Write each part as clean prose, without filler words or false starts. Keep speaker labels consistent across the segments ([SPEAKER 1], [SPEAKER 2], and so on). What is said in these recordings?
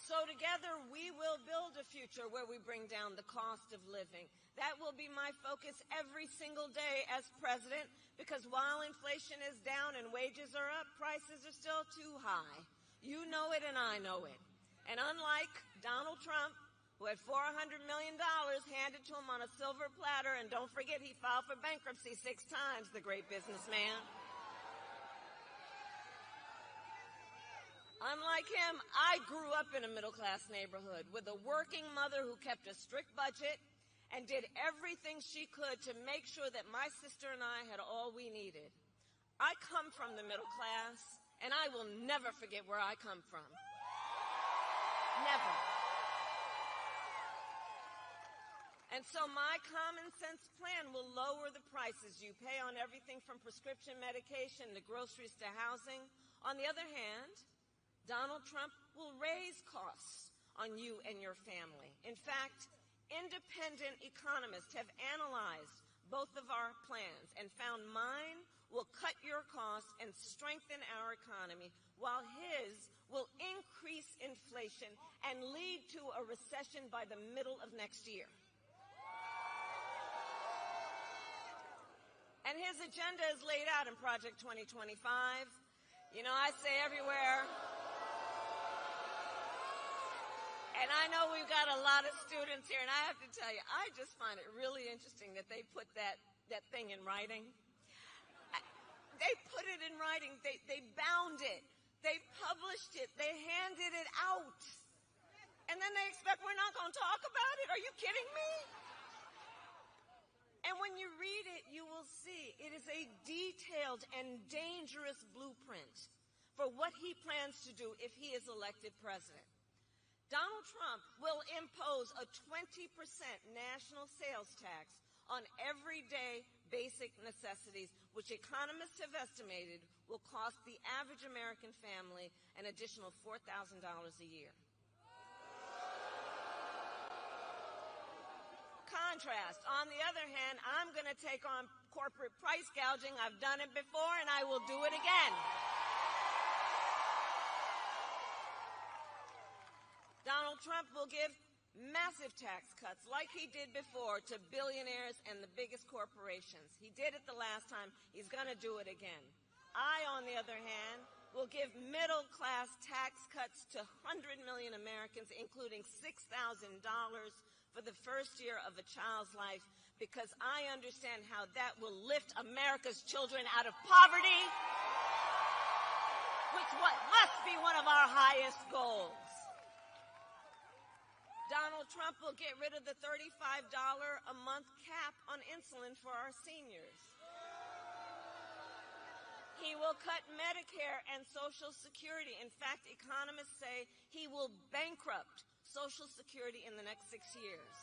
[SPEAKER 1] So together, we will build a future where we bring down the cost of living. That will be my focus every single day as president, because while inflation is down and wages are up, prices are still too high. You know it and I know it. And unlike Donald Trump, who had $400 million handed to him on a silver platter, and don't forget he filed for bankruptcy 6 times, the great businessman. Unlike him, I grew up in a middle-class neighborhood with a working mother who kept a strict budget and did everything she could to make sure that my sister and I had all we needed. I come from the middle class, and I will never forget where I come from. Never. And so my common sense plan will lower the prices you pay on everything from prescription medication to groceries to housing. On the other hand, Donald Trump will raise costs on you and your family. In fact, independent economists have analyzed both of our plans and found mine will cut your costs and strengthen our economy, while his will increase inflation and lead to a recession by the middle of next year. And his agenda is laid out in Project 2025. You know, I say everywhere, and I know we've got a lot of students here, and I have to tell you, I just find it really interesting that they put that thing in writing. They put it in writing. They bound it. They published it. They handed it out. And then they expect we're not going to talk about it? Are you kidding me? And when you read it, you will see it is a detailed and dangerous blueprint for what he plans to do if he is elected president. Donald Trump will impose a 20% national sales tax on everyday basic necessities, which economists have estimated will cost the average American family an additional $4,000 a year. Contrast, on the other hand, I'm going to take on corporate price gouging. I've done it before, and I will do it again. Donald Trump will give massive tax cuts like he did before to billionaires and the biggest corporations. He did it the last time. He's going to do it again. I, on the other hand, will give middle-class tax cuts to 100 million Americans, including $6,000 for the first year of a child's life, because I understand how that will lift America's children out of poverty, which must be one of our highest goals. Donald Trump will get rid of the $35 a month cap on insulin for our seniors. He will cut Medicare and Social Security. In fact, economists say he will bankrupt Social Security in the next 6 years.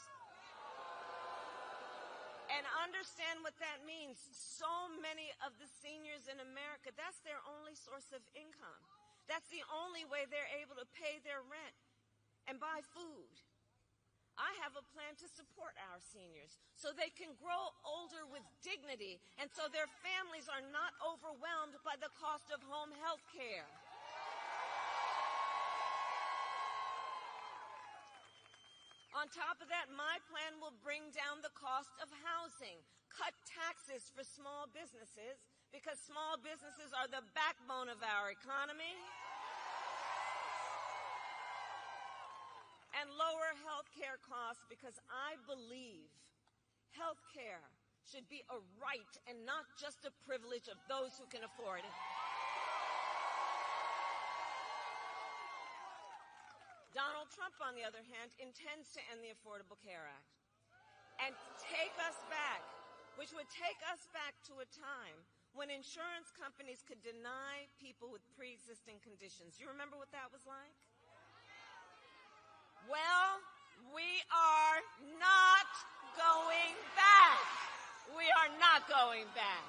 [SPEAKER 1] And understand what that means. So many of the seniors in America, that's their only source of income. That's the only way they're able to pay their rent and buy food. I have a plan to support our seniors so they can grow older with dignity and so their families are not overwhelmed by the cost of home health care. On top of that, my plan will bring down the cost of housing, cut taxes for small businesses, because small businesses are the backbone of our economy, and lower health care costs, because I believe health care should be a right and not just a privilege of those who can afford it. Donald Trump, on the other hand, intends to end the Affordable Care Act and take us back, which would take us back to a time when insurance companies could deny people with pre-existing conditions. You remember what that was like? Well, we are not going back. We are not going back.